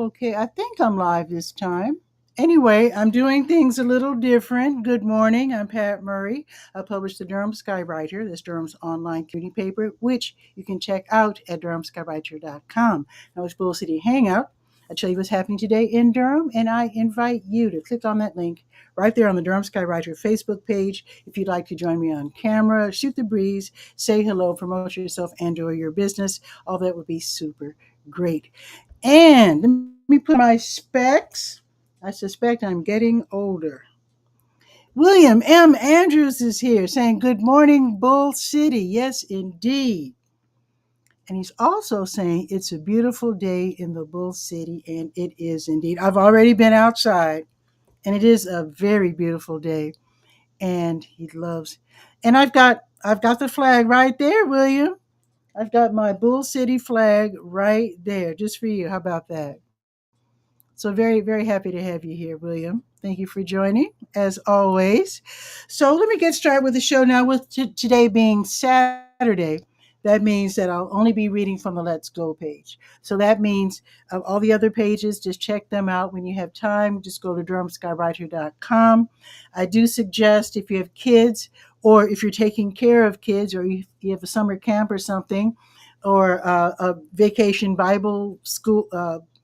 Okay, I think I'm live this time. Anyway, I'm doing things a little different. Good morning. I'm Pat Murray. I publish the Durham Skywriter. That's Durham's online community paper, which you can check out at durhamskywriter.com. Now it's Bull City Hangout. I tell you what's happening today in Durham, and I invite you to click on that link right there on the Durham Skywriter Facebook page if you'd like to join me on camera, shoot the breeze, say hello, promote yourself, and or your business. All that would be super great. And let me put my specs. I suspect I'm getting older. William M. Andrews is here saying, "Good morning, Bull City." Yes, indeed. And he's also saying it's a beautiful day in the Bull City, and it is indeed. I've already been outside, and it is a very beautiful day. And he loves. And I've got the flag right there, William. I've got my Bull City flag right there, just for you. How about that? So very, very happy to have you here, William. Thank you for joining, as always. So let me get started with the show now. With today being Saturday, that means that I'll only be reading from the Let's Go page. So that means all the other pages, just check them out when you have time. Just go to durhamskywriter.com. I do suggest if you have kids, or if you're taking care of kids, or you have a summer camp or something, or a vacation Bible school,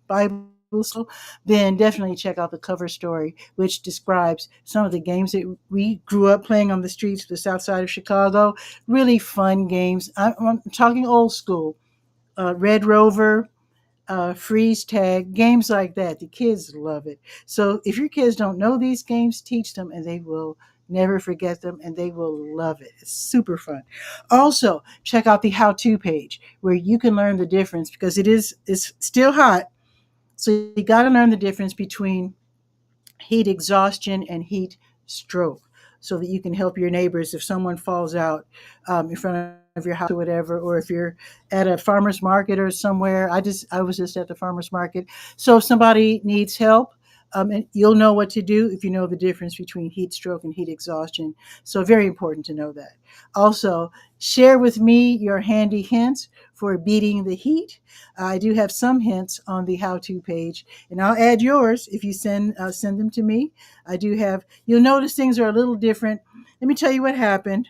Bible school, then definitely check out the cover story, which describes some of the games that we grew up playing on the streets of the south side of Chicago. Really fun games. I'm talking old school. Red Rover, freeze tag, games like that. The kids love it. So if your kids don't know these games, teach them and they will never forget them and they will love it. It's super fun. Also, check out the how-to page where you can learn the difference because it's still hot. So you got to learn the difference between heat exhaustion and heat stroke so that you can help your neighbors if someone falls out in front of your house or whatever, or if you're at a farmer's market or somewhere. I was just at the farmer's market. So if somebody needs help, and you'll know what to do if you know the difference between heat stroke and heat exhaustion. So very important to know that. Also, share with me your handy hints for beating the heat. I do have some hints on the how-to page, and I'll add yours if you send them to me. I do have. You'll notice things are a little different. Let me tell you what happened.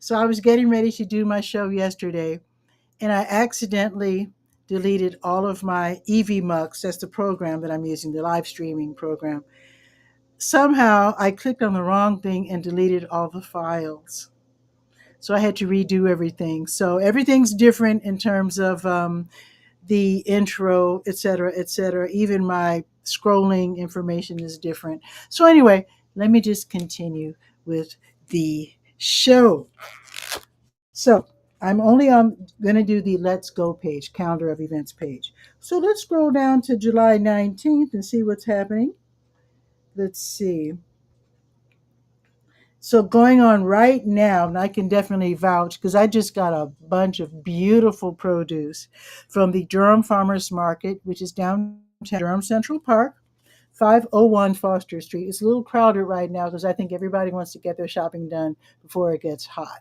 So I was getting ready to do my show yesterday, and I accidentally deleted all of my EVMux. That's the program that I'm using, the live streaming program. Somehow I clicked on the wrong thing and deleted all the files. So I had to redo everything. So everything's different in terms of the intro, et cetera, et cetera. Even my scrolling information is different. So anyway, let me just continue with the show. So I'm only going to do the Let's Go page, calendar of events page. So let's scroll down to July 19th and see what's happening. Let's see. So going on right now, and I can definitely vouch because I just got a bunch of beautiful produce from the Durham Farmers Market, which is downtown Durham Central Park, 501 Foster Street. It's a little crowded right now because I think everybody wants to get their shopping done before it gets hot.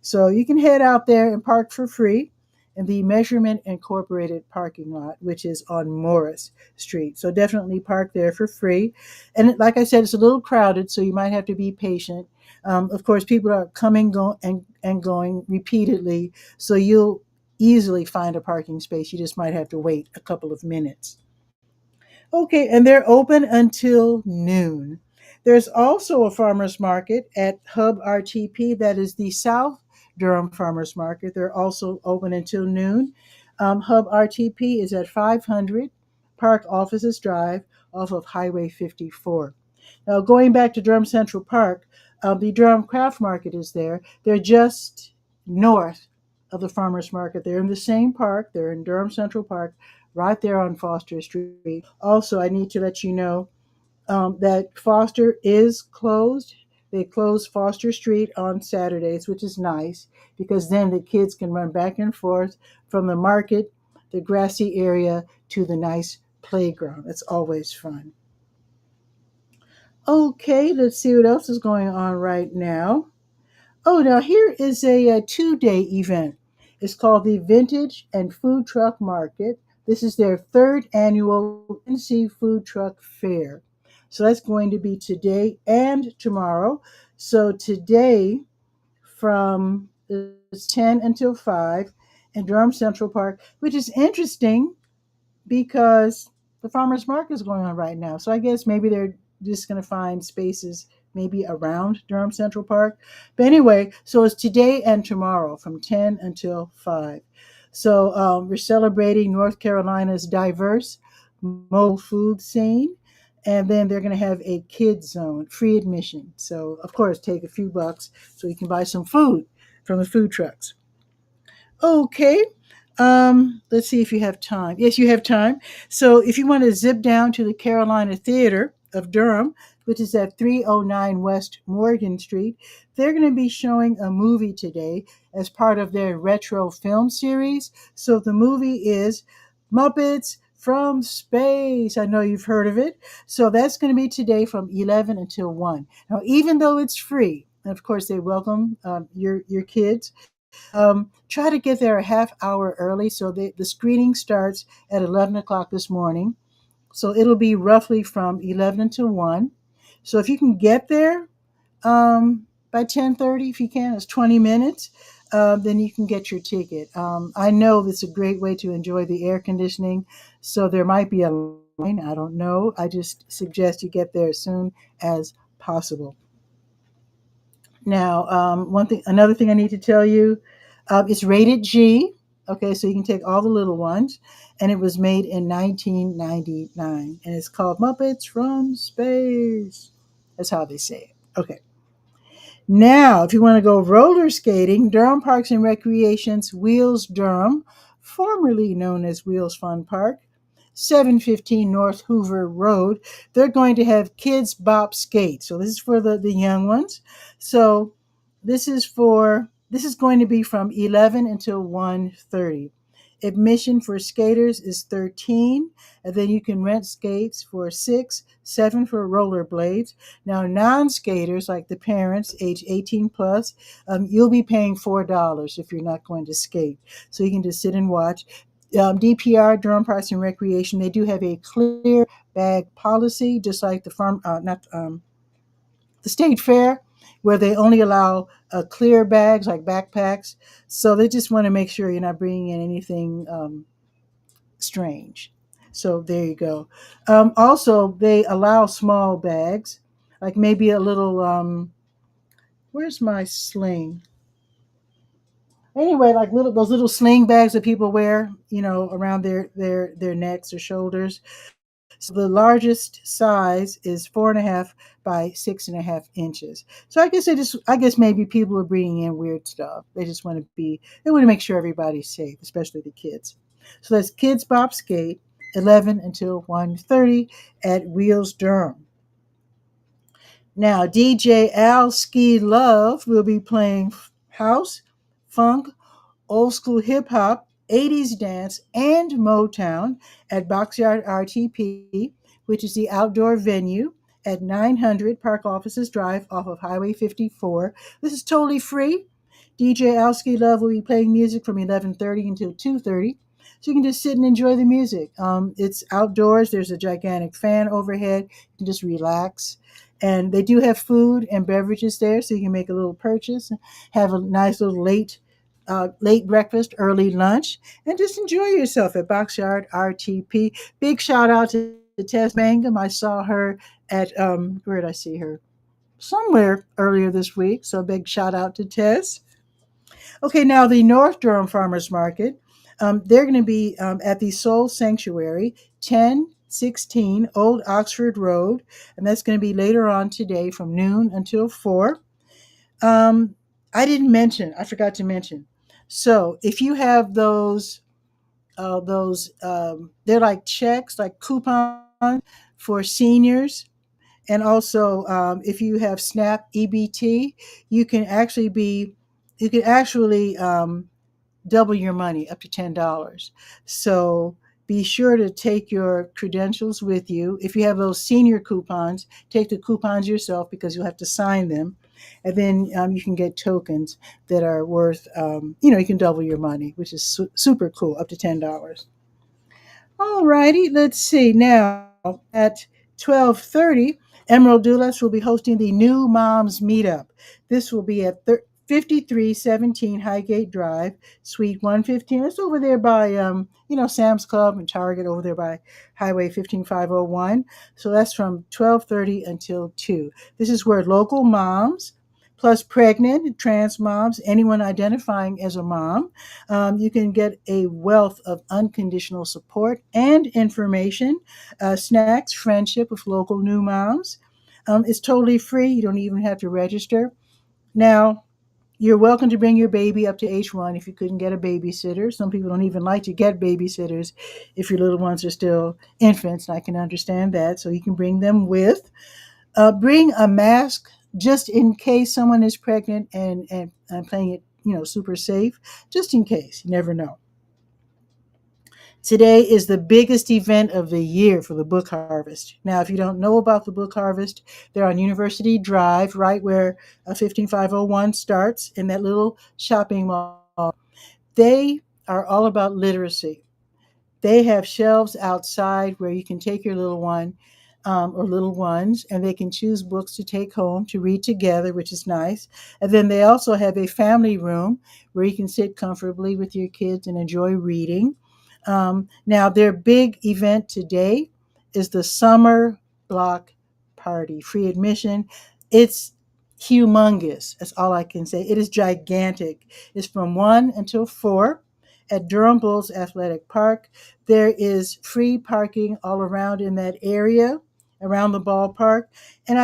So you can head out there and park for free in the Measurement Incorporated parking lot, which is on Morris Street. So definitely park there for free. And like I said, it's a little crowded, so you might have to be patient. Of course, people are coming and going repeatedly, so you'll easily find a parking space. You just might have to wait a couple of minutes. Okay, and they're open until noon. There's also a farmers market at Hub RTP, that is the South Durham Farmers Market. They're also open until noon. Hub RTP is at 500 Park Offices Drive off of Highway 54. Now, going back to Durham Central Park, the Durham Craft Market is there. They're just north of the farmers market. They're in the same park. They're in Durham Central Park, right there on Foster Street. Also, I need to let you know that Foster is closed. They close Foster Street on Saturdays, which is nice because then the kids can run back and forth from the market, the grassy area, to the nice playground. It's always fun. Okay, let's see what else is going on right now. Oh, now here is a 2-day event. It's called the Vintage and Food Truck Market, This is their third annual NC Food Truck Fair. So that's going to be today and tomorrow. So today from 10 until 5 in Durham Central Park, which is interesting because the farmers market is going on right now. So I guess maybe they're just going to find spaces maybe around Durham Central Park. But anyway, so it's today and tomorrow from 10 until 5. So we're celebrating North Carolina's diverse mobile food scene. And then they're going to have a kids zone, free admission. So, of course, take a few bucks so you can buy some food from the food trucks. Okay. Let's see if you have time. Yes, you have time. So if you want to zip down to the Carolina Theater of Durham, which is at 309 West Morgan Street, they're going to be showing a movie today as part of their retro film series. So the movie is Muppets from Space. I know you've heard of it. So that's going to be today from 11 until 1. Now, even though it's free, and of course they welcome your kids, try to get there a half hour early. So the screening starts at 11 o'clock this morning. So it'll be roughly from 11 to 1. So if you can get there by 10:30, if you can, it's 20 minutes. Then you can get your ticket. I know it's a great way to enjoy the air conditioning. So there might be a line. I don't know. I just suggest you get there as soon as possible. Now, another thing I need to tell you, it's rated G. Okay, so you can take all the little ones, and it was made in 1999, and it's called Muppets from Space. That's how they say it. Okay. Now, if you want to go roller skating, Durham Parks and Recreation's Wheels Durham, formerly known as Wheels Fun Park, 715 North Hoover Road, they're going to have Kids Bop Skate. So this is for the young ones. So this is going to be from 11 until 1:30. Admission for skaters is 13, and then you can rent skates for 6, 7 for rollerblades. Now, non-skaters like the parents, age 18 plus, you'll be paying $4 if you're not going to skate. So you can just sit and watch. DPR, Durham Parks and Recreation, they do have a clear bag policy, just like the not the state fair, where they only allow clear bags like backpacks. So they just want to make sure you're not bringing in anything strange. So there you go. Also, they allow small bags, like maybe a little. Where's my sling? Anyway, like little those little sling bags that people wear, around their necks or shoulders. So the largest size is 4.5 by 6.5 inches. So I guess maybe people are bringing in weird stuff. They want to make sure everybody's safe, especially the kids. So that's Kids Bop Skate, 11 until 1:30 at Wheels Durham. Now DJ Al Ski Love will be playing house, funk, old school hip hop, 80s dance, and Motown at Boxyard RTP, which is the outdoor venue at 900 Park Offices Drive off of Highway 54. This is totally free. DJ Alski Love will be playing music from 11:30 until 2:30. So you can just sit and enjoy the music. It's outdoors. There's a gigantic fan overhead. You can just relax. And they do have food and beverages there, so you can make a little purchase, have a nice little late breakfast, early lunch, and just enjoy yourself at Boxyard RTP. Big shout out to Tess Mangum. I saw her at where did I see her? Somewhere earlier this week. So big shout out to Tess. Okay, now the North Durham Farmers Market. They're going to be at the Soul Sanctuary, 1016 Old Oxford Road, and that's going to be later on today from noon until 4. Um, I forgot to mention. So if you have they're like checks, like coupons for seniors, and also if you have SNAP EBT, you can actually be, you can actually double your money up to $10. So be sure to take your credentials with you. If you have those senior coupons, take the coupons yourself because you'll have to sign them. And then you can get tokens that are worth, you can double your money, which is super cool, up to $10. All righty, let's see. Now at 12:30, Emerald Doulas will be hosting the New Moms Meetup. This will be at 5317 Highgate Drive, Suite 115. It's over there by Sam's Club and Target over there by Highway 15501. So that's from 12:30 until 2. This is where local moms plus pregnant, trans moms, anyone identifying as a mom, you can get a wealth of unconditional support and information, snacks, friendship with local new moms. It's totally free. You don't even have to register. Now, you're welcome to bring your baby up to age 1 if you couldn't get a babysitter. Some people don't even like to get babysitters if your little ones are still infants. I can understand that. So you can bring them with. Bring a mask just in case someone is pregnant and playing it, super safe, just in case. You never know. Today is the biggest event of the year for the book harvest. Now, if you don't know about the book harvest, they're on University Drive, right where 15501 starts in that little shopping mall. They are all about literacy. They have shelves outside where you can take your little one or little ones, and they can choose books to take home to read together, which is nice. And then they also have a family room where you can sit comfortably with your kids and enjoy reading. Now, their big event today is the summer block party, free admission. It's humongous. That's all I can say. It is gigantic. It's from 1 until 4 at Durham Bulls Athletic Park. There is free parking all around in that area, around the ballpark. And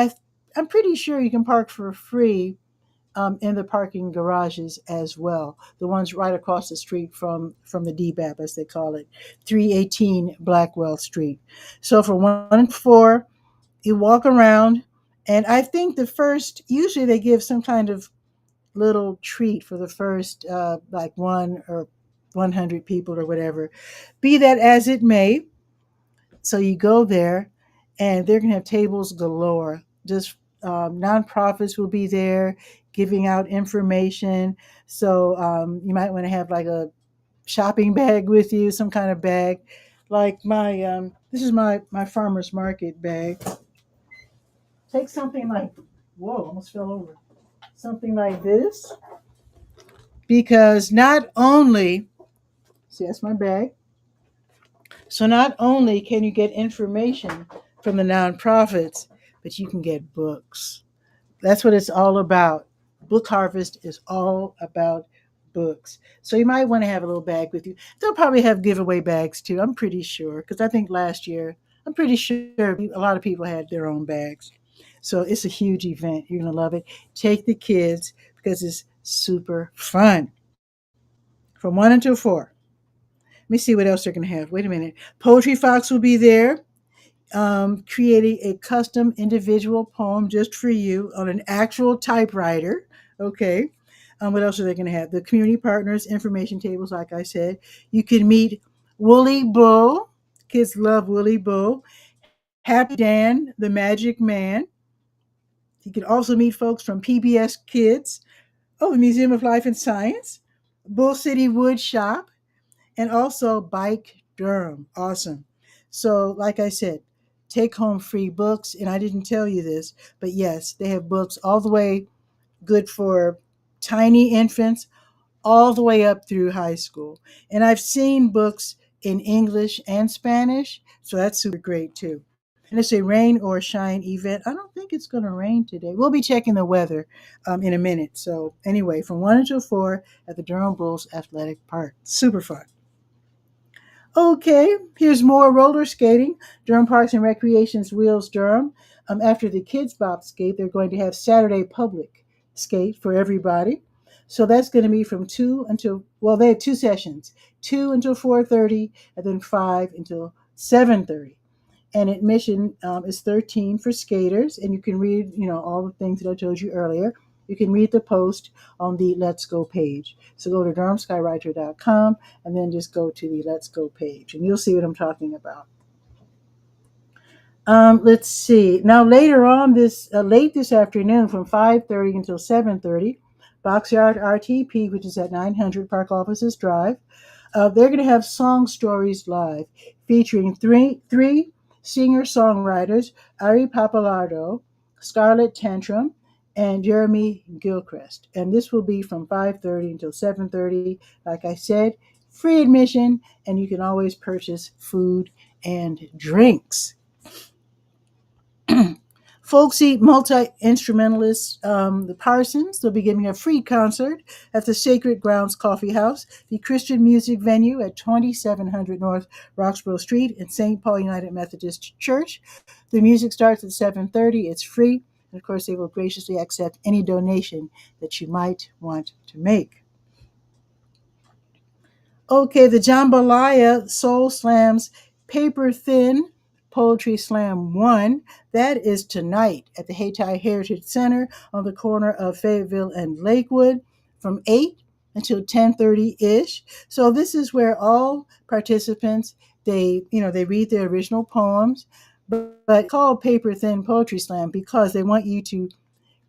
I'm pretty sure you can park for free in the parking garages as well. The ones right across the street from the DBAP, as they call it, 318 Blackwell Street. So for 1 and 4, you walk around, and I think usually they give some kind of little treat for the first like 100 people or whatever. Be that as it may, so you go there, and they're going to have tables galore. Just nonprofits will be there giving out information. So you might want to have like a shopping bag with you, some kind of bag. Like this is my farmer's market bag. Take something like, whoa, almost fell over. Something like this. Because not only, see, that's my bag. So not only can you get information from the nonprofits, but you can get books. That's what it's all about. Book Harvest is all about books. So you might want to have a little bag with you. They'll probably have giveaway bags too, I'm pretty sure, because I think last year, I'm pretty sure a lot of people had their own bags. So it's a huge event. You're going to love it. Take the kids because it's super fun. From 1 until 4. Let me see what else they're going to have. Wait a minute. Poetry Fox will be there, creating a custom individual poem just for you on an actual typewriter. Okay. What else are they going to have? The community partners, information tables, like I said. You can meet Woolly Bull. Kids love Woolly Bull. Happy Dan, the Magic Man. You can also meet folks from PBS Kids, the Museum of Life and Science, Bull City Wood Shop, and also Bike Durham. Awesome. So, like I said, take home free books. And I didn't tell you this, but yes, they have books all the way good for tiny infants, all the way up through high school. And I've seen books in English and Spanish, so that's super great too. And it's a rain or shine event. I don't think it's going to rain today. We'll be checking the weather in a minute. So, anyway, from 1 until 4 at the Durham Bulls Athletic Park. Super fun. Okay, here's more roller skating. Durham Parks and Recreation's Wheels Durham. After the Kids Bop Skate, they're going to have Saturday public skate for everybody. So that's going to be from 2 until, well, they have 2 sessions, 2 until 4:30 and then 5 until 7:30. And admission is 13 for skaters, and you can read, all the things that I told you earlier. You can read the post on the Let's Go page. So go to durhamskywriter.com and then just go to the Let's Go page, and you'll see what I'm talking about. Let's see. Now later on late this afternoon from 5:30 until 7:30, Boxyard RTP, which is at 900 Park Offices Drive, They're going to have Song Stories Live featuring three singer songwriters, Ari Papalardo, Scarlett Tantrum, and Jeremy Gilchrist. And this will be from 5:30 until 7:30. Like I said, free admission, and you can always purchase food and drinks. Folksy multi instrumentalist, the Parsons, they'll be giving a free concert at the Sacred Grounds Coffee House, the Christian music venue at 2700 North Roxborough Street in St. Paul United Methodist Church. The music starts at 7:30. It's free. And of course, they will graciously accept any donation that you might want to make. Okay, the Jambalaya Soul Slams Paper Thin Poetry Slam 1. That is tonight at the Hayti Heritage Center on the corner of Fayetteville and Lakewood from 8 until 10:30-ish. So this is where all participants, they read their original poems, but it's called Paper Thin Poetry Slam because they want you to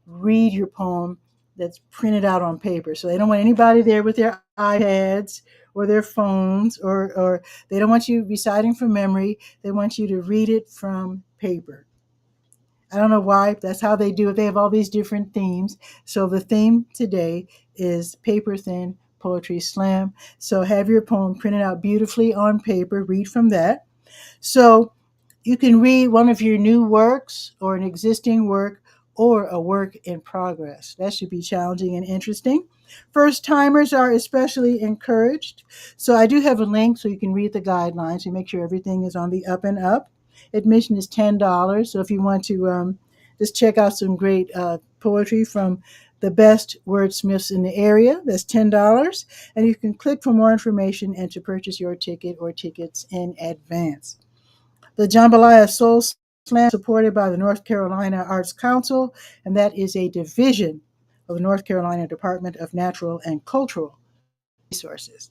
read your poem that's printed out on paper. So they don't want anybody there with their iPads or their phones, or they don't want you reciting from memory. They want you to read it from paper. I don't know why. That's how they do it. They have all these different themes. So the theme today is Paper Thin Poetry Slam. So have your poem printed out beautifully on paper. Read from that. So you can read one of your new works or an existing work or a work in progress. That should be challenging and interesting. First timers are especially encouraged. So I do have a link so you can read the guidelines and make sure everything is on the up and up. Admission is $10. So if you want to just check out some great poetry from the best wordsmiths in the area, that's $10. And you can click for more information and to purchase your ticket or tickets in advance. The Jambalaya Soul Slam is supported by the North Carolina Arts Council, and that is a division of the North Carolina Department of Natural and Cultural Resources.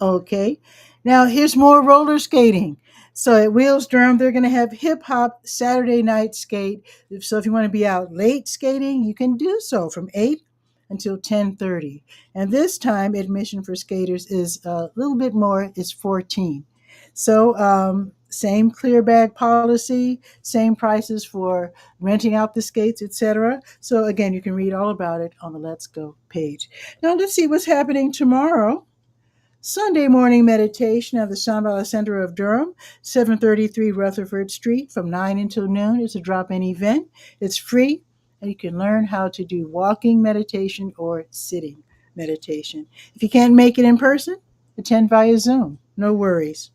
Okay, now here's more roller skating. So at Wheels Durham, they're going to have hip hop Saturday night skate. So if you want to be out late skating, you can do so from 8 until 10:30. And this time, admission for skaters is a little bit more. It's 14. So same clear bag policy, same prices for renting out the skates, etc. So again, you can read all about it on the Let's Go page. Now let's see what's happening tomorrow. Sunday morning meditation at the Shambhala Center of Durham, 733 Rutherford Street from 9 until noon. It's a drop-in event. It's free, and you can learn how to do walking meditation or sitting meditation. If you can't make it in person, attend via Zoom. No worries.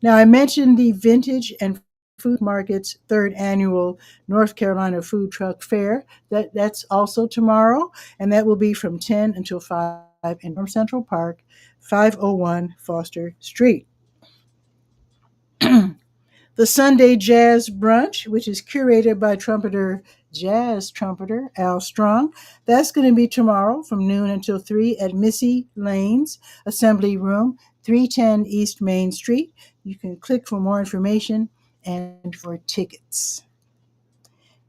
Now, I mentioned the Vintage and Food Market's third annual North Carolina Food Truck Fair. That's also tomorrow, and that will be from 10 until 5 in Central Park, 501 Foster Street. The Sunday Jazz Brunch, which is curated by jazz trumpeter Al Strong, that's going to be tomorrow from noon until 3 at Missy Lane's Assembly Room, 310 East Main Street. You can click for more information and for tickets.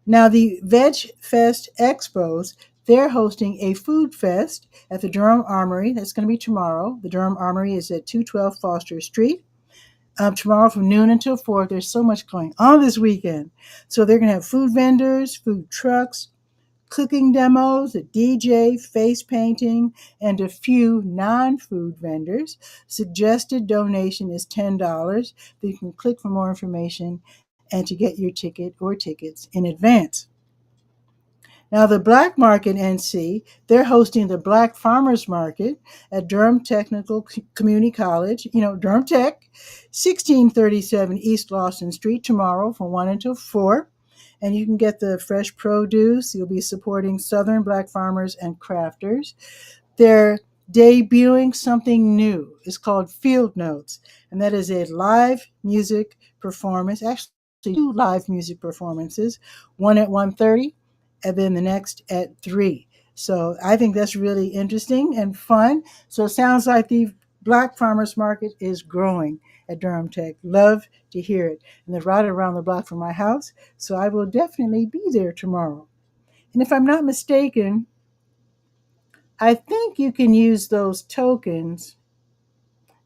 Now, the Veg Fest Expos, they're hosting a food fest at the Durham Armory. That's going to be tomorrow. The Durham Armory is at 212 Foster Street. Tomorrow from noon until 4. There's so much going on this weekend. So they're going to have food vendors, food trucks, cooking demos, a DJ, face painting, and a few non-food vendors. Suggested donation is $10. But you can click for more information and to get your ticket or tickets in advance. Now, the Black Market NC, they're hosting the Black Farmers Market at Durham Technical Community College, Durham Tech, 1637 East Lawson Street tomorrow from 1 until 4. And you can get the fresh produce. You'll be supporting Southern Black farmers and crafters. They're debuting something new. It's called Field Notes, and that is a live music performance, actually 2 live music performances, one at 1:30 and then the next at 3. So I think that's really interesting and fun. So it sounds like the Black Farmers Market is growing at Durham Tech. Love to hear it. And they're right around the block from my house, so I will definitely be there tomorrow. And if I'm not mistaken, I think you can use those tokens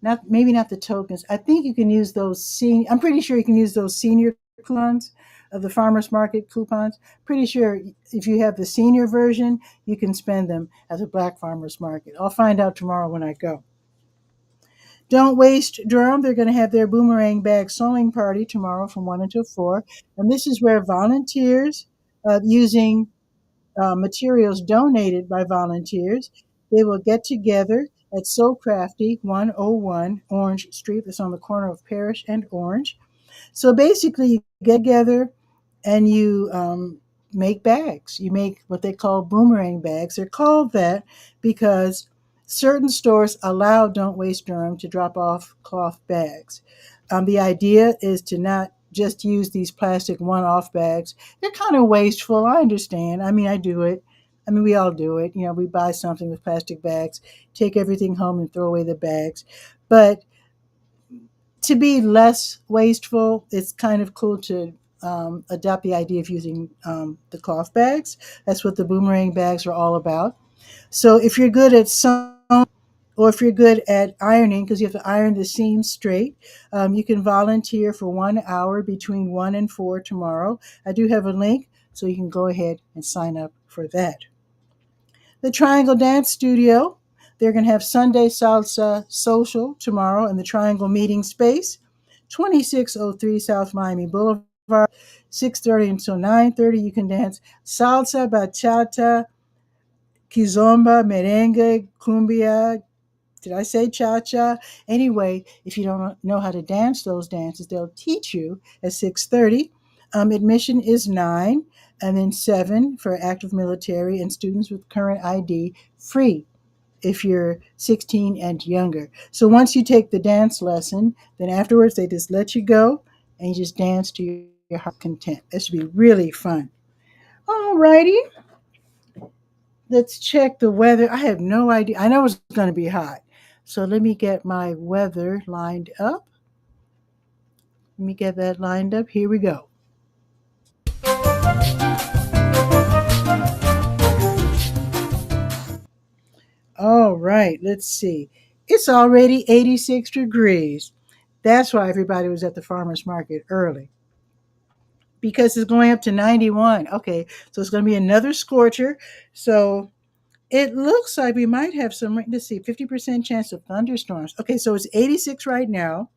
Not maybe not the tokens. I think you can use those senior. I'm pretty sure you can use those senior coupons of the farmers market coupons. Pretty sure if you have the senior version, you can spend them at the Black Farmers Market. I'll find out tomorrow when I go. Don't Waste Durham. They're going to have their boomerang bag sewing party tomorrow from 1 until 4. And this is where volunteers using materials donated by volunteers, they will get together at So Crafty 101 Orange Street. That's on the corner of Parish and Orange. So basically, you get together and you make bags. You make what they call boomerang bags. They're called that because certain stores allow Don't Waste Durham to drop off cloth bags. The idea is to not just use these plastic one off bags. They're kind of wasteful. I understand. I mean, I do it. I mean, we all do it. You know, we buy something with plastic bags, take everything home and throw away the bags. But to be less wasteful, it's kind of cool to adopt the idea of using the cloth bags. That's what the boomerang bags are all about. So if you're good at sewing or if you're good at ironing, because you have to iron the seams straight, you can volunteer for 1 hour between 1 and 4 tomorrow. I do have a link, so you can go ahead and sign up for that. The Triangle Dance Studio. They're going to have Sunday Salsa Social tomorrow in the Triangle Meeting Space, 2603 South Miami Boulevard, 6:30 until 9:30. You can dance salsa, bachata, kizomba, merengue, cumbia. Did I say cha cha? Anyway, if you don't know how to dance those dances, they'll teach you at 6:30. Admission is 9, and then 7 for active military and students with current ID, free if you're 16 and younger. So once you take the dance lesson, then afterwards they just let you go and you just dance to your heart content. That should be really fun. All righty, let's check the weather. I have no idea. I know it's going to be hot. So let me get my weather lined up. Let me get that lined up. Here we go. All right, let's see. It's already 86 degrees. That's why everybody was at the farmer's market early because it's going up to 91. Okay, so it's going to be another scorcher. So it looks like we might have some, let's see, 50% chance of thunderstorms. Okay, so it's 86 right now.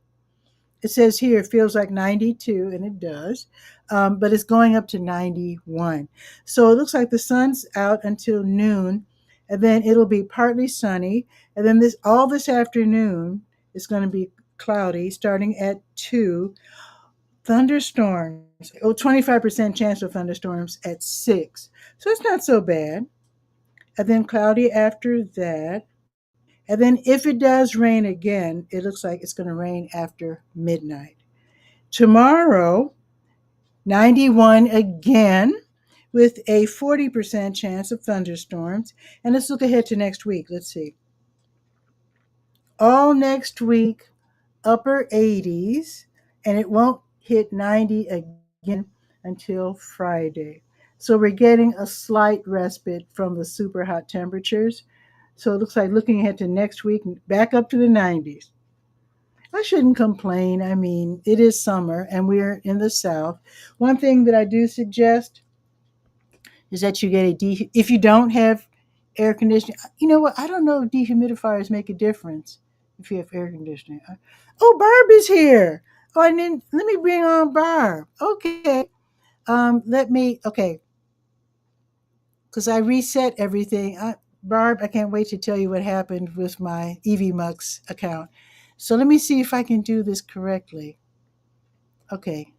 It says here it feels like 92, and it does, but it's going up to 91. So it looks like the sun's out until noon, and then it'll be partly sunny, and then this afternoon it's going to be cloudy starting at 2. Thunderstorms. Oh, 25% chance of thunderstorms at 6. So it's not so bad. And then cloudy after that. And then if it does rain again, it looks like it's going to rain after midnight. Tomorrow, 91 again with a 40% chance of thunderstorms. And let's look ahead to next week. Let's see. All next week, upper 80s, and it won't hit 90 again until Friday. So we're getting a slight respite from the super hot temperatures. So it looks like looking ahead to next week, back up to the 90s. I shouldn't complain. I mean, it is summer and we're in the South. One thing that I do suggest is that you get if you don't have air conditioning. You know what? I don't know if dehumidifiers make a difference if you have air conditioning. Oh, Barb is here. Oh, and then let me bring on Barb. Okay. Okay. Because I reset everything. Barb, I can't wait to tell you what happened with my EVMux account. So let me see if I can do this correctly. Okay.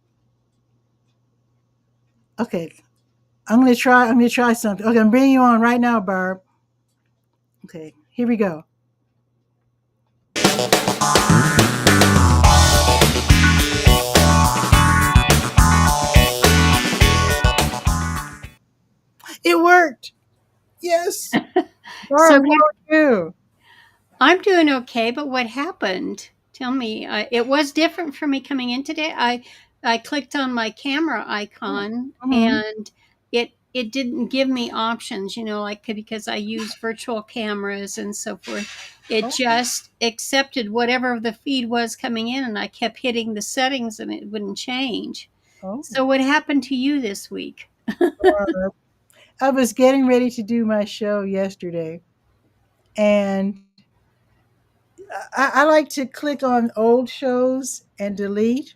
Okay. I'm gonna try something. Okay, I'm bringing you on right now, Barb. Okay, here we go. It worked. Yes. So Barb, what how are you? I'm doing okay, but what happened? Tell me. It was different for me coming in today. I clicked on my camera icon Mm-hmm. and it didn't give me options, like because I use virtual cameras and so forth. It Oh, just accepted whatever the feed was coming in, and I kept hitting the settings and it wouldn't change. oh. So, what happened to you this week? Uh, I was getting ready to do my show yesterday, and I like to click on old shows and delete.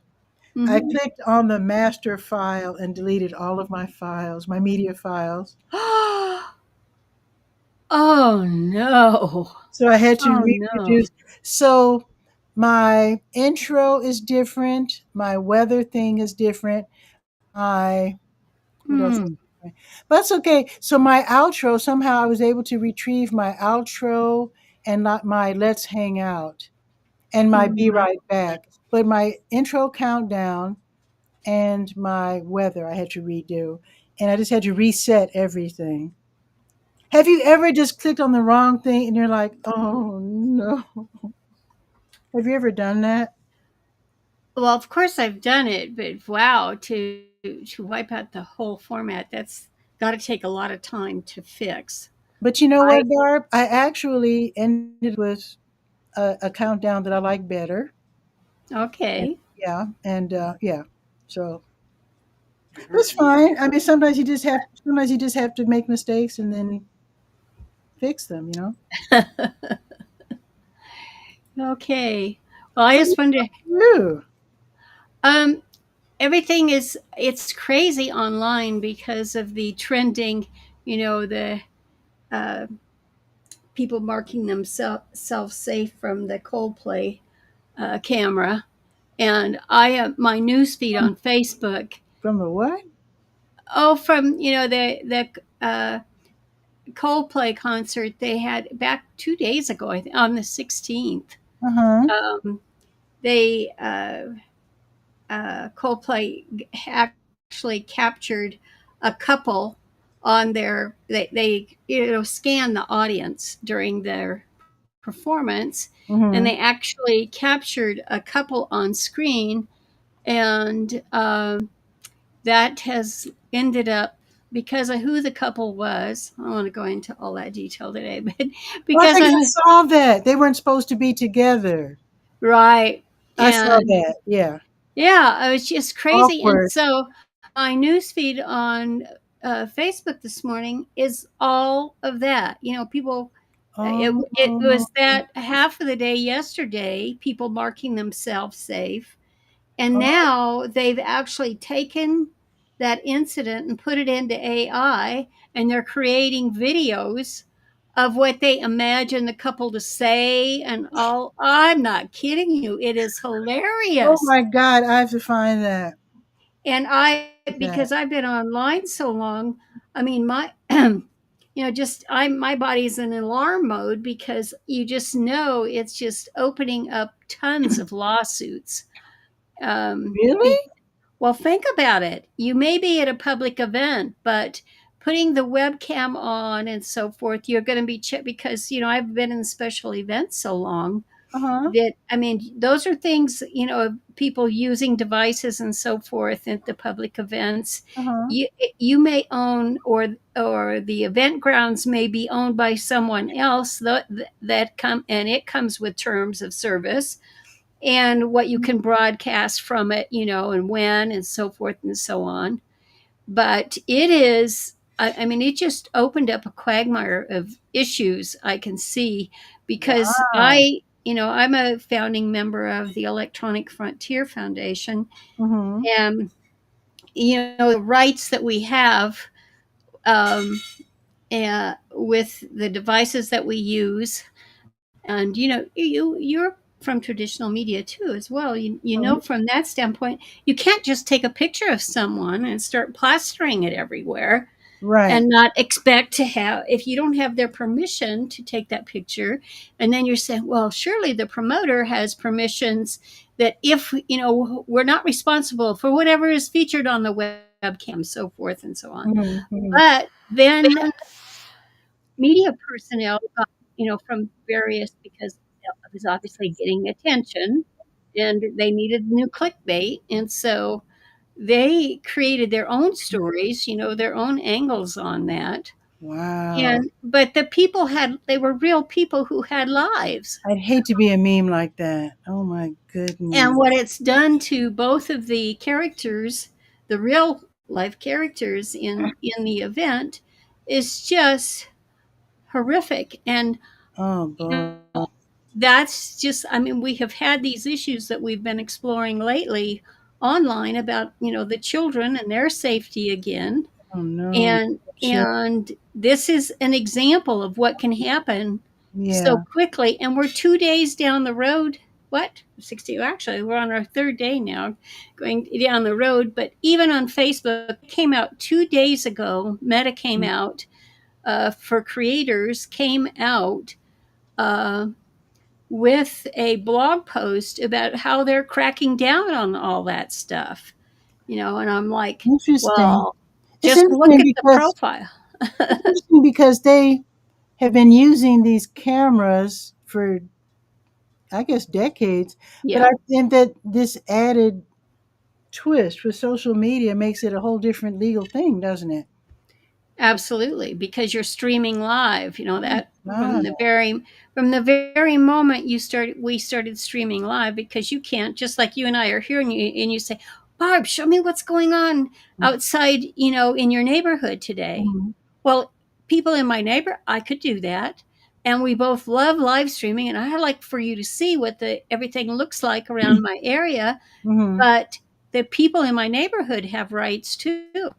I Hmm. clicked on the master file and deleted all of my files, my media files. Oh no. So I had to Oh no. reproduce. So my intro is different. My weather thing is different. My what else? Hmm. But that's okay. So my outro, somehow I was able to retrieve my outro and not my let's hang out and my be Mhm. right back. But my intro countdown and my weather I had to redo. And I just had to reset everything. Have you ever just clicked on the wrong thing and you're like, oh no? Have you ever done that? Well, of course I've done it, but wow, to wipe out the whole format, that's got to take a lot of time to fix. But you know I what, Barb? I actually ended with a countdown that I like better. And Okay. yeah, and yeah. So that's fine. I mean, sometimes you just have to make mistakes and then fix them. Okay. Well, I What just wonder. about you? Um, everything is it's crazy online because of the trending. The uh, people marking themselves safe from the Coldplay camera, and I my news feed From on Facebook. from the what? Oh, from the Coldplay concert they had back 2 days ago, I think, on the 16th. Uh huh. Um, they Coldplay actually captured a couple on their they scan the audience during their performance, and Mm-hmm. they actually captured a couple on screen, and that has ended up because of who the couple was. I don't want to go into all that detail today, but Oh, I because think of I saw that they weren't supposed to be together. right. I saw And that. Yeah. yeah, it was just crazy. And Awkward. so my newsfeed on Facebook this morning is all of that. People, it Oh. was that half of the day yesterday, people marking themselves safe. And Oh. now they've actually taken that incident and put it into AI, and they're creating videos of what they imagine the couple to say and all. I'm not kidding you. It is Oh hilarious. my God! I have to find that. And That. because I've been online so long, I mean, just my body's in alarm mode because you just know it's just opening up tons of lawsuits. Really? Well, think about it. You may be at a public event, but putting the webcam on and so forth, you're going to be checked because, I've been in special events so long Uh huh. that, I mean, those are things, people using devices and so forth at the public events. Uh huh. You may own, or the event grounds may be owned by someone else and it comes with terms of service and what you can broadcast from it, and when and so forth and so on. But it is, I mean, it just opened up a quagmire of issues I can see because Wow. I'm a founding member of the Electronic Frontier Foundation. Mm-hmm. And, the rights that we have um, with the devices that we use, and you're from traditional media too as well, Mm-hmm. from that standpoint, you can't just take a picture of someone and start plastering it everywhere Right. and not expect to have, if you don't have their permission to take that picture. And then you're saying, well, surely the promoter has permissions that if we're not responsible for whatever is featured on the webcam, so forth and so on. Mm-hmm. But then media personnel, from various, because it was obviously getting attention and they needed new clickbait. And so they created their own stories, their own angles on that. Wow. And but the people had they were real people who had lives. I'd hate to be a meme like that. Oh my And goodness. what it's done to both of the characters, the real life characters in the event, is just horrific. And Oh you know, boy. that's just, I mean, we have had these issues that we've been exploring lately online about, the children and their safety again. Oh no. Sure. And this is an example of what can happen so Yeah. quickly. And we're 2 days down the road. What? 60? Actually, we're on our third day now going down the road. But even on Facebook, it came out 2 days ago. Meta came out for creators, came out uh, with a blog post about how they're cracking down on all that stuff. And I'm like, Interesting. well, It's just look interesting at the because profile. it's interesting because they have been using these cameras for, I guess, decades. But I Yeah, think that this added twist with social media makes it a whole different legal thing, doesn't it? absolutely, because you're streaming live. Oh, That wow. from the very moment we started streaming live, because you can't, just like you and I are here, and you say, Barb, show me what's going on outside, in your neighborhood today. Mhm. Well, people in my neighbor, I could do that. And we both love live streaming, and I like for you to see what the everything looks like around my area. Mhm. But the people in my neighborhood have rights too.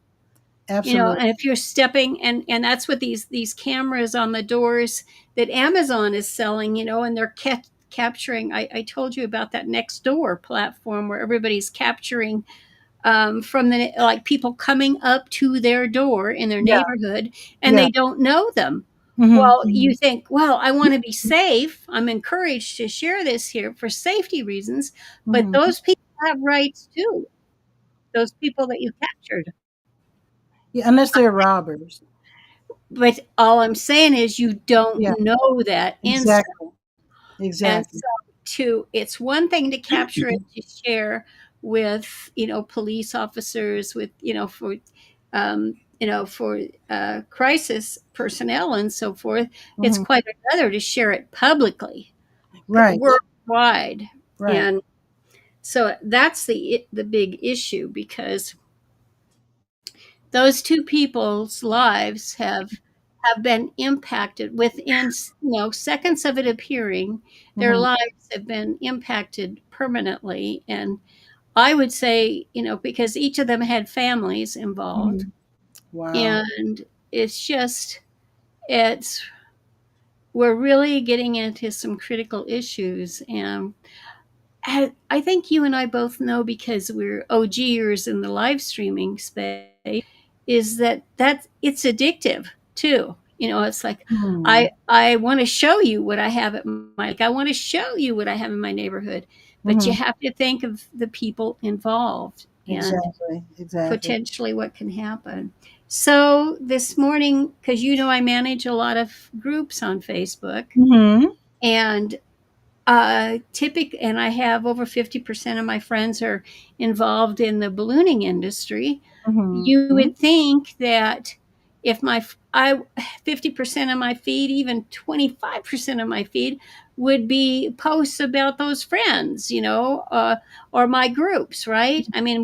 Absolutely. And if you're stepping, and that's what these cameras on the doors that Amazon is selling, and they're capturing. I told you about that next door platform where everybody's capturing from the, like, people coming up to their door in their Yeah. neighborhood, and Yeah. they don't know them. Mhm. Well, you Mhm. think, well, I want to be safe. I'm encouraged to share this here for safety reasons, but Mhm. those people have rights too. Those people that you captured. Yeah, unless they're robbers. But all I'm saying is you don't Yeah, know that instant. exactly. And Exactly. so it's one thing to capture it to share with, police officers, with, for crisis personnel and so forth. It's Mhm. quite another to share it publicly, Right. worldwide. Right. And so that's the big issue, because those two people's lives have been impacted within, seconds of it appearing. Their Mhm. lives have been impacted permanently. And I would say, because each of them had families involved. Mhm. Wow. And it's just, it's we're really getting into some critical issues. And I think you and I both know, because we're OGers in the live streaming space, is that it's addictive too. It's like, Mhm. I want to show you what I have at I want to show you what I have in my neighborhood, but you Mhm. have to think of the people involved and Exactly. Exactly. potentially what can happen. So this morning, because I manage a lot of groups on Facebook, Mhm. and and I have over 50% of my friends are involved in the ballooning industry. You Mhm. would think that if my I 50% of my feed, even 25% of my feed, would be posts about those friends, or my groups, right? I mean,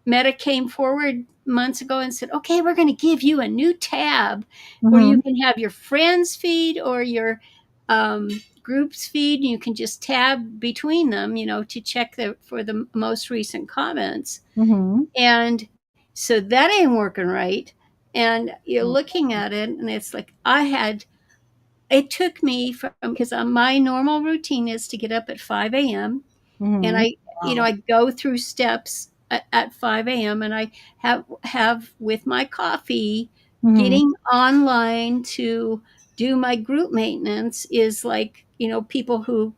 Meta came forward months ago and said, okay, we're going to give you a new tab where you Mhm. can have your friends feed or your um, groups feed, and you can just tab between them, to check for the most recent comments. Mhm. And so that ain't working right. And you're looking at it, and it's like, it took me from, because my normal routine is to get up at 5 a.m. And Mhm. Wow. I go through steps at 5 a.m. and I have with my coffee, Mhm. getting online to do my group maintenance is like, people who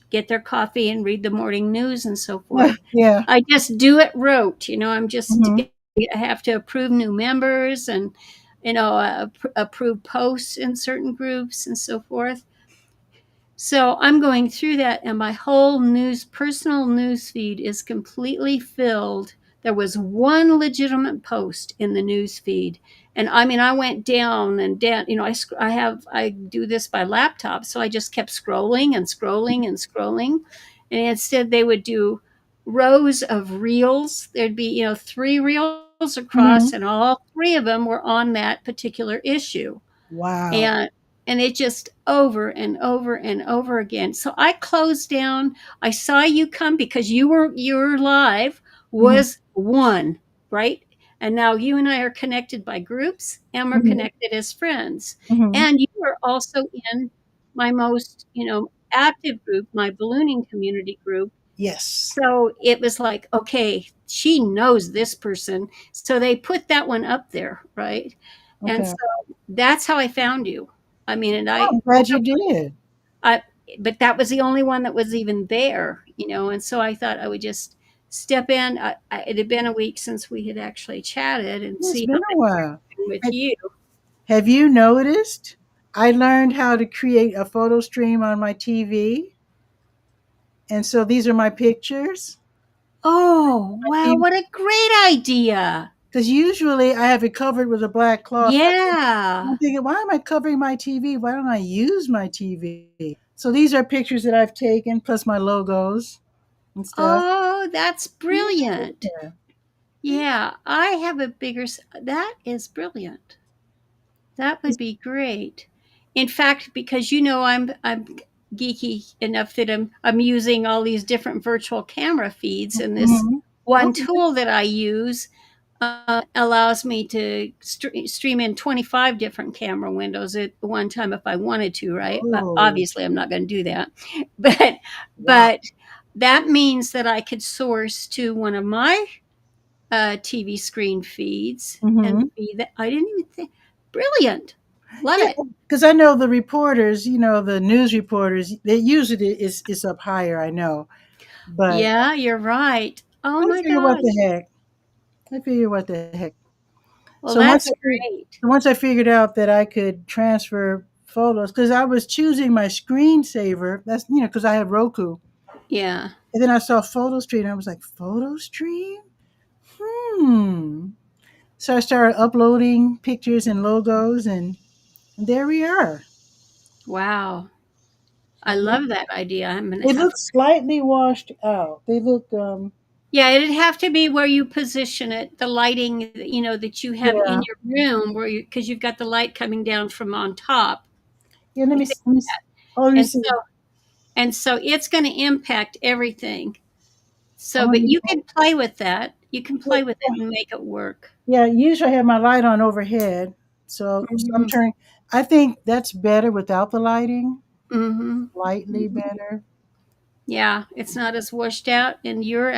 get their coffee and read the morning news and so forth. Yeah. I just do it rote. I'm just, Mhm. I have to approve new members, and, approve posts in certain groups and so forth. So I'm going through that, and my whole personal news feed is completely filled there was one legitimate post in the news feed. And I mean, I went down and down. I do this by laptop, so I just kept scrolling and scrolling and scrolling. And instead, they would do rows of reels. There'd be, three reels across, and Hmm. all three of them were on that particular issue. Wow. And it just over and over and over again. So I closed down. I saw you come because your live Hmm. was one, right? And now you and I are connected by groups, and we're Hmm. connected as friends. Hmm. And you are also in my most, active group, my ballooning community group. Yes. So it was like, okay, she knows this person. So they put that one up there, right? And Okay. so that's how I found you. I mean, and Oh, I'm glad you did. I, but that was the only one that was even there, and so I thought I would just step in. It had been a week since we had actually chatted and It's see been how a things while. are going with Have you. have you noticed? I learned how to create a photo stream on my TV. And so these are my pictures. Oh, wow, what a great idea. Because usually I have it covered with a black cloth. I'm Yeah. thinking, why am I covering my TV? Why don't I use my TV? So these are pictures that I've taken, plus my logos and stuff. Oh, that's brilliant. Yeah. Yeah, I have a that is brilliant. That would be great. In fact, because I'm geeky enough that I'm using all these different virtual camera feeds, and this Mhm. one Okay. tool that I use allows me to stream in 25 different camera windows at one time if I wanted to. Right? Oh, Obviously, I'm not going to do that, but wow. but that means that I could source to one of my TV screen feeds and Hmm. feed that. I didn't even think. Brilliant. Love Yeah, it. because I know the reporters, the news reporters, they usually is up higher. I know, but Yeah, you're right. Oh I my figure what the gosh. heck. I figure what the heck. Well, So once that's I fig- great. once I figured out that I could transfer photos, because I was choosing my screensaver. That's because I have Roku, Yeah. and then I saw Photo Stream. And I was like, Photo Stream. Hmm. So I started uploading pictures and logos, and there we are. Wow. I And love that idea. I'm going to they have look slightly washed out. They look, Yeah, it'd have to be where you position it, the lighting, that you have in yeah, your room because you've got the light coming down from on top. yeah. I think Let me and see. so it's going to impact everything. I'm So, gonna, but you can play with that. You can play with it yeah, and make it work. yeah. Usually I have my light on overhead, so I'm Mhm. turning. I think that's better without the lighting. Mhm. Slightly better. Yeah, it's not as washed out, and your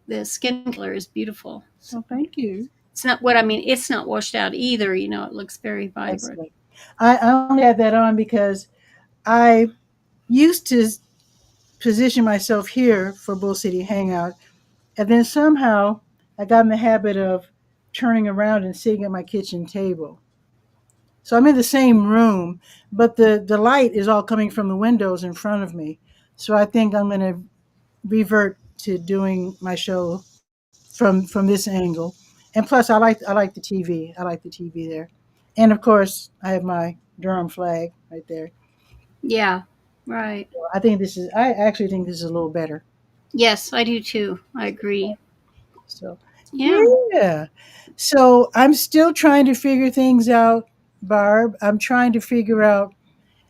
the skin color is beautiful. So Well, thank you. it's not what I mean. It's not washed out either. It looks very vibrant. Excellent. I only had that on because I used to position myself here for Bull City Hangout, and then somehow I got in the habit of turning around and sitting at my kitchen table. So I'm in the same room, but the light is all coming from the windows in front of me. So I think I'm going to revert to doing my show from this angle. And plus, I like the TV. I like the TV there, and of course, I have my Durham flag right there. Yeah, right. I actually think this is a little better. Yes, I do too. I agree. So, Yeah. yeah. So I'm still trying to figure things out, Barb. I'm trying to figure out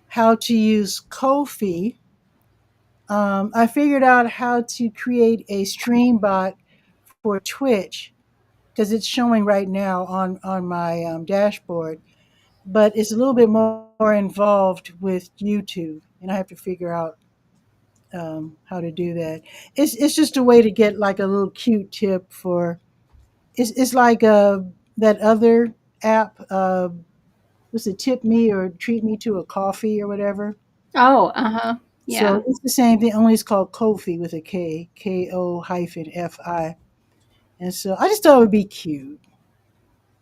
how to use Kofi. I figured out how to create a stream bot for Twitch because it's showing right now on my dashboard, but it's a little bit more involved with YouTube, and I have to figure out how to do that. It's just a way to get like a little cute tip for. It's like that other app. Was it Tip Me or Treat Me to a Coffee or whatever? Oh, uh-huh. So Yeah. it's the same thing, only it's called Kofi with a K, KO-FI. And so I just thought it would be cute,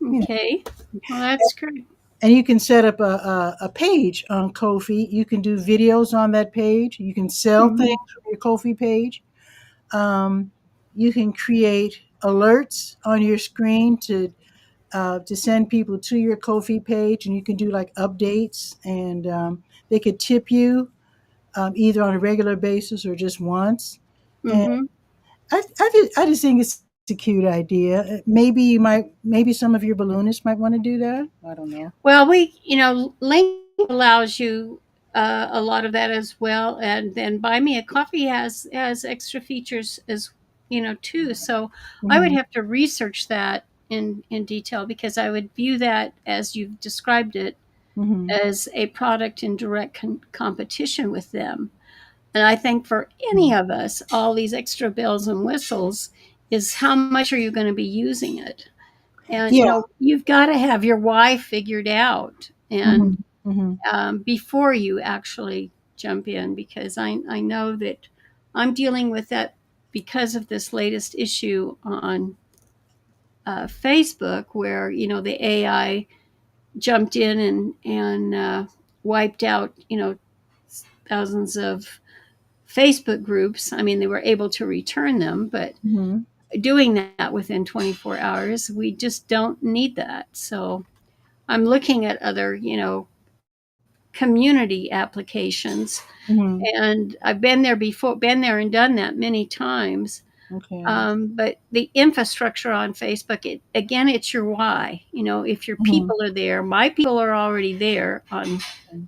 you know. Okay. Well, that's great. And you can set up a page on Kofi. You can do videos on that page. You can sell things Mhm. from your Kofi page. Um, you can create alerts on your screen to send people to your Ko-fi page, and you can do like updates, and they could tip you either on a regular basis or just once. And Mm-hmm. I just think it's a cute idea. Maybe some of your balloonists might want to do that. I don't know. Well, Link allows you a lot of that as well, and then Buy Me a Coffee has extra features as too. So I would Hmm. have to research that in detail because I would view that as you've described it Hmm. as a product in direct competition with them. And I think for any of us, all these extra bells and whistles is how much are you going to be using it? And Yeah. you've got to have your why figured out, Hmm. and Hmm. before you actually jump in, because I know that I'm dealing with that because of this latest issue on Facebook, where the AI jumped in and wiped out thousands of Facebook groups. I mean, they were able to return them, but Hmm. doing that within 24 hours, we just don't need that. So I'm looking at other, community applications, Hmm. and I've been there before, been there and done that many times. Okay. But the infrastructure on Facebook, again, it's your why. If your Hmm. people are there, my people are already there on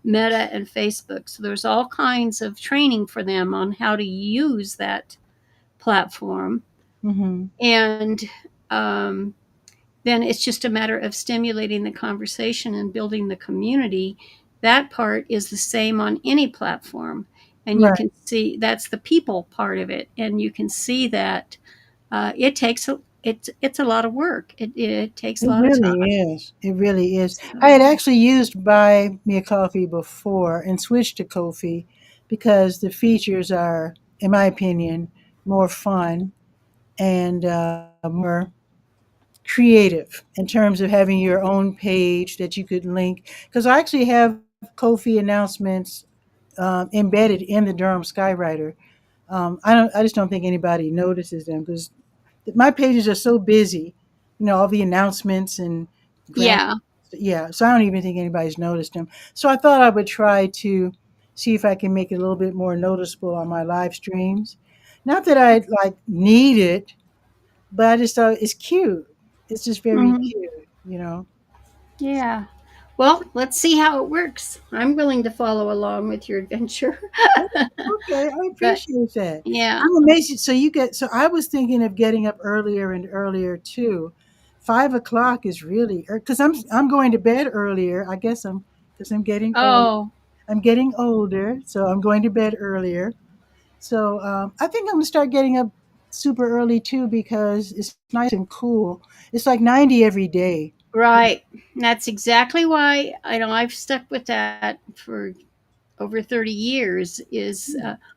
Meta and Facebook. So there's all kinds of training for them on how to use that platform. Hmm. And um, then it's just a matter of stimulating the conversation and building the community. That part is the same on any platform. And you Right. can see that's the people part of it. And you can see that it's a lot of work. It takes a It lot of really time. is. It really is. I So had actually used Buy Me a Coffee before and switched to Ko-fi because the features are, in my opinion, more fun and more creative in terms of having your own page that you could link. Because I actually have Ko-fi announcements embedded in the Durham Skywriter. I don't. I just don't think anybody notices them because my pages are so busy. All the announcements and grant. yeah. Yeah, so I don't even think anybody's noticed them. So I thought I would try to see if I can make it a little bit more noticeable on my live streams. Not that I like need it, but I just thought it's cute. It's just very Hmm. cute. Yeah. Well, let's see how it works. I'm willing to follow along with your adventure. Okay, I But appreciate that. yeah. I'm amazed. So I was thinking of getting up earlier and earlier too. 5 o'clock is really because I'm going to bed earlier. I guess I'm because I'm getting old. Oh, I'm getting older, so I'm going to bed earlier. So I think I'm gonna start getting up super early too because it's nice and cool. It's like 90 every day. right. That's exactly why I've stuck with that for over 30 years is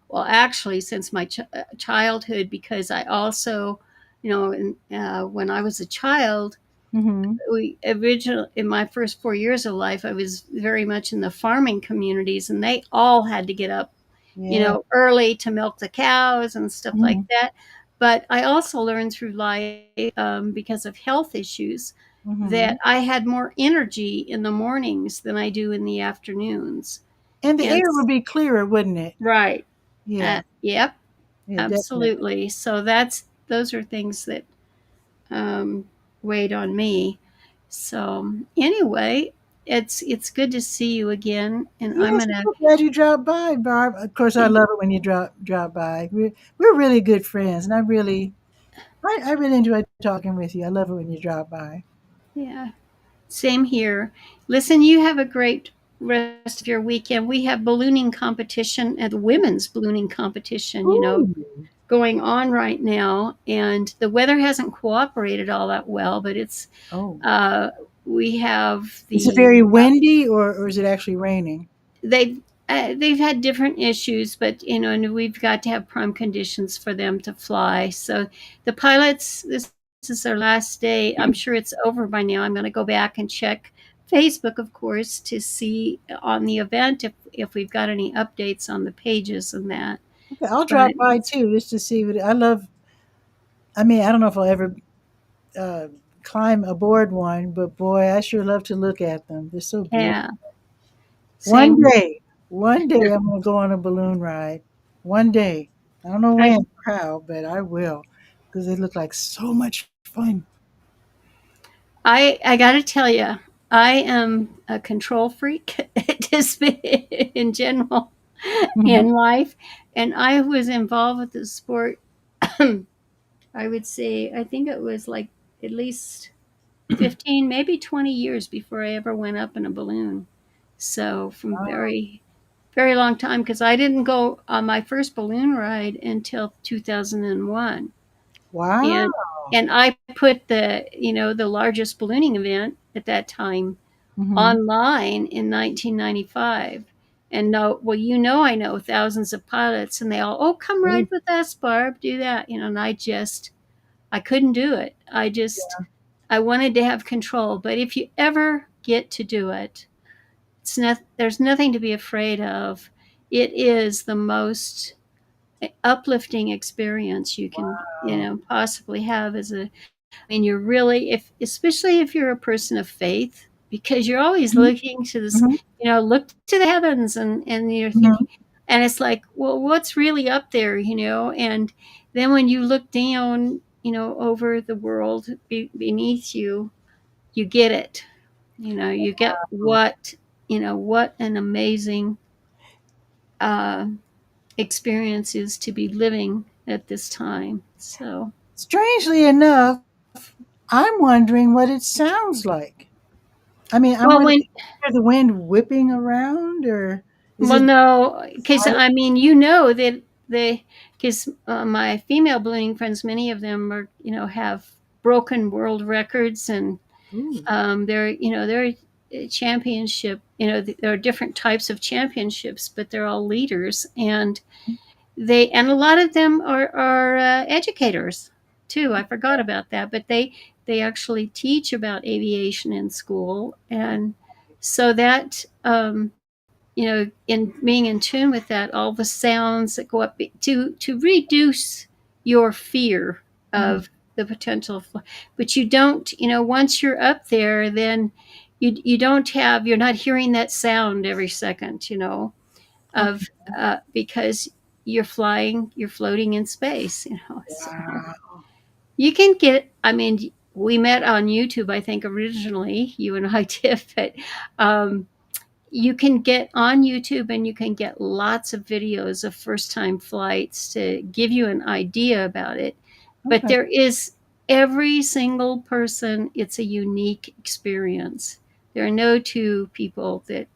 well, actually since my childhood, because I also when I was a child, Mm-hmm. we original in my first 4 years of life, I was very much in the farming communities, and they all had to get up Yeah. early to milk the cows and stuff like Mm-hmm. that. But I also learned through life, because of health issues, Mm-hmm. that I had more energy in the mornings than I do in the afternoons. And the And air would be clearer, wouldn't it? right, Yeah. yep, Yeah. Definitely. absolutely. So those are things that um, weighed on me. So anyway, it's good to see you again, and I'm Yes, I'm gonna. so glad you dropped by, Barb. Of course, I love it when you drop by. We're really good friends, and I really enjoy talking with you. I love it when you drop by. Yeah, same here. Listen, you have a great rest of your weekend. We have ballooning competition and the women's ballooning competition, Ooh. going on right now, and the weather hasn't cooperated all that well, but it's Oh. uh, we have Is it the very windy or is it actually raining? they've they've had different issues, but and we've got to have prime conditions for them to fly. So the pilots, this is their last day. I'm sure it's over by now. I'm going to go back and check Facebook, of course, to see on the event if we've got any updates on the pages and that. Okay, I'll but drop by too just to see what I love. I mean, I don't know if I'll ever uh, climb aboard one, but boy, I sure love to look at them. They're so beautiful. yeah, One same. day, one day I'm gonna go on a balloon ride. One day. I don't know I when or how, but I will because they look like so much fun. I got to tell you, I am a control freak just in general Mhm. in life, and I was involved with the sport. I would say I think it was like at least 15, maybe 20 years before I ever went up in a balloon. So from Wow. very long time because I didn't go on my first balloon ride until 2001. Wow. And I put the largest ballooning event at that time Hmm. online in 1995. And no, well, I know thousands of pilots, and they all, oh, come ride with us, Barb, do that, and I couldn't do it. I wanted to have control. But if you ever get to do it, there's nothing to be afraid of. It is the most uplifting experience you can, Wow. possibly have as a I mean, you're really, if especially if you're a person of faith, because you're always Mhm. looking to this, Mhm. look to the heavens, and you're thinking, Mhm. and it's like, well, what's really up there, And then when you look down, over the world beneath you, you get it. You get what an amazing uh, experience is to be living at this time. So, Strangely enough, I'm wondering what it sounds like. I mean, I'm well, wondering, when is the wind whipping around, or is Well, it no, because silent? I mean, that because my female ballooning friends, many of them have broken world records, and Ooh. they're championship. There are different types of championships, but they're all leaders, and a lot of them are educators too. I forgot about that, but they actually teach about aviation in school, and so that. In being in tune with that, all the sounds that go up to reduce your fear Mhm. of the potential. But you don't, once you're up there, then you don't you're not hearing that sound every second, Okay. of because you're floating in space, so Wow. you can get. I mean, we met on YouTube, I think originally you and I did, but um, you can get on YouTube and you can get lots of videos of first time flights to give you an idea about it. But Okay. there is every single person, it's a unique experience. There are no two people that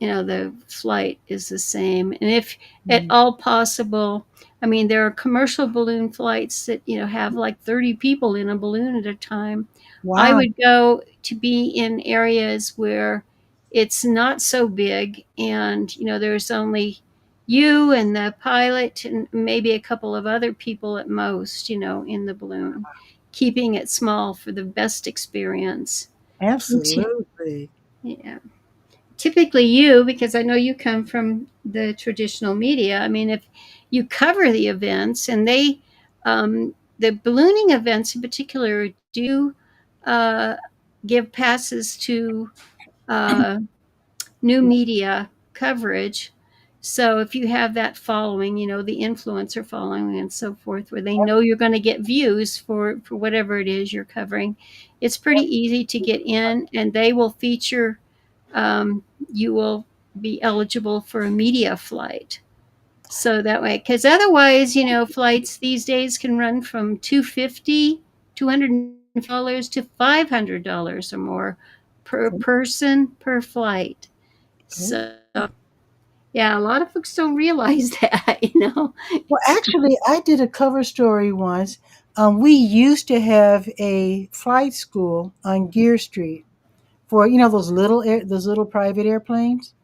the flight is the same. And if at Mhm. all possible, I mean, there are commercial balloon flights that have like 30 people in a balloon at a time. I Wow. would go to be in areas where it's not so big, and there's only you and the pilot and maybe a couple of other people at most, in the balloon, keeping it small for the best experience. Absolutely. Yeah, typically you, because I know you come from the traditional media. I mean, if you cover the events, and the ballooning events in particular, do uh, give passes to uh, new media coverage. So if you have that following, the influencer following and so forth, where they know you're going to get views for whatever it is you're covering, it's pretty easy to get in, and they will feature. You will be eligible for a media flight. So that way, because otherwise, flights these days can run from $250 to $500 or more per person per flight. Oh. So yeah, a lot of folks don't realize that. Well, It's actually, I did a cover story once. We used to have a flight school on Gear Street for those little private airplanes,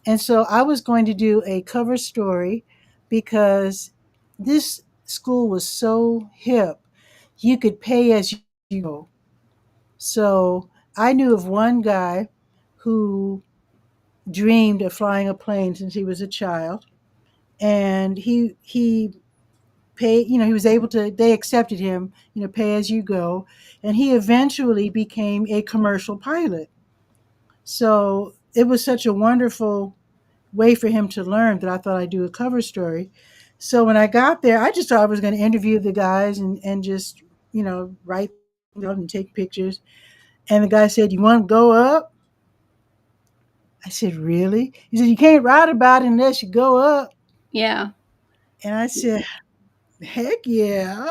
and so I was going to do a cover story because this school was so hip. You could pay as you go. So I knew of one guy who dreamed of flying a plane since he was a child, and he paid. You know, he was able to. They accepted him. You know, pay as you go, and he eventually became a commercial pilot. So it was such a wonderful way for him to learn that I thought I'd do a cover story. So when I got there, I just thought I was going to interview the guys and just, you know, write out and take pictures. And the guy said, "You want to go up?" I said, "Really?" He said, "You can't write about it unless you go up." Yeah. And I said, "Heck yeah."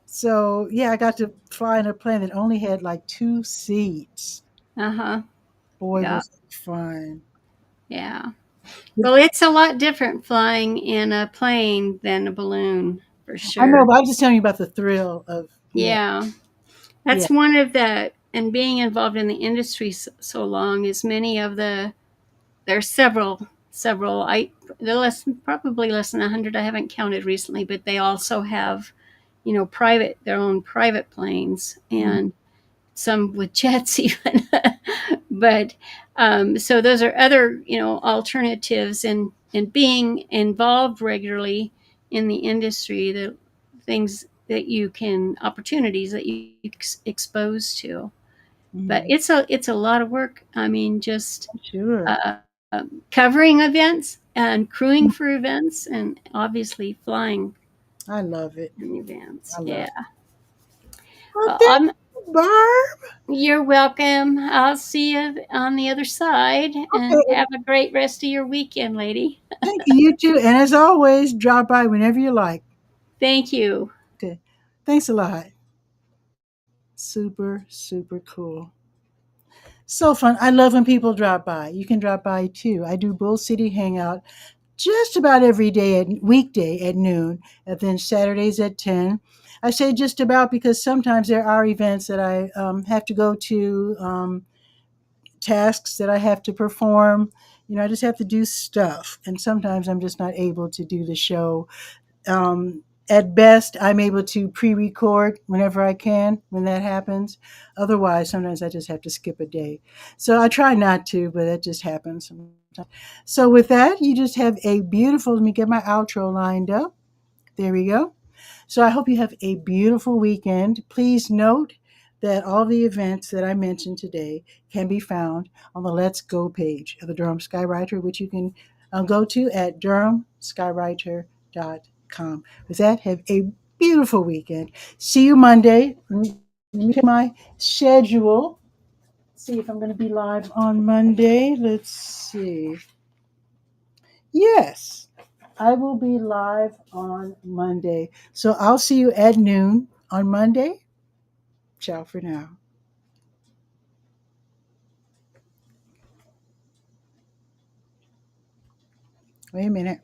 So yeah, I got to fly in a plane that only had like two seats. Uh-huh. Boy, Yeah. was it fun. Yeah. Well, it's a lot different flying in a plane than a balloon, for I know, sure. but I was just telling you about the thrill of, yeah, Yeah. yeah. That's one of the, and being involved in the industry so long is many of the, there's several, they're probably less than 100. I haven't counted recently, but they also have, their own private planes, Mhm, and some with jets even. But so those are other, alternatives, and being involved regularly in the industry, the things that you can, opportunities that you exposed to. But mhm. it's a lot of work. I mean, just Sure. uh, covering events and crewing for events, and obviously flying I love it. in events. I love Yeah. it. Well, Well, thank you, Barb. you're welcome. I'll see you on the other side, and Okay. have a great rest of your weekend, lady. Thank you. You too. And as always, drop by whenever you like. Thank you. Okay. Thanks a lot. Super, super cool. So fun. I love when people drop by. You can drop by too. I do Bull City Hangout just about every day at weekday at noon, and then Saturdays at 10. I say just about because sometimes there are events that I have to go to, tasks that I have to perform. You know, I just have to do stuff. And sometimes I'm just not able to do the show. At best, I'm able to pre record whenever I can when that happens. Otherwise, sometimes I just have to skip a day. So I try not to, but that just happens sometimes. So, with that, you just have a beautiful, let me get my outro lined up. There we go. So I hope you have a beautiful weekend. Please note that all the events that I mentioned today can be found on the Let's Go page of the Durham Skywriter, which you can go to at durhamskywriter.com. With that, have a beautiful weekend. See you Monday. Let me check my schedule. See if I'm going to be live on Monday. Let's see. Yes, I will be live on Monday. So I'll see you at noon on Monday. Ciao for now. Wait a minute.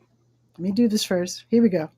Let me do this first. Here we go.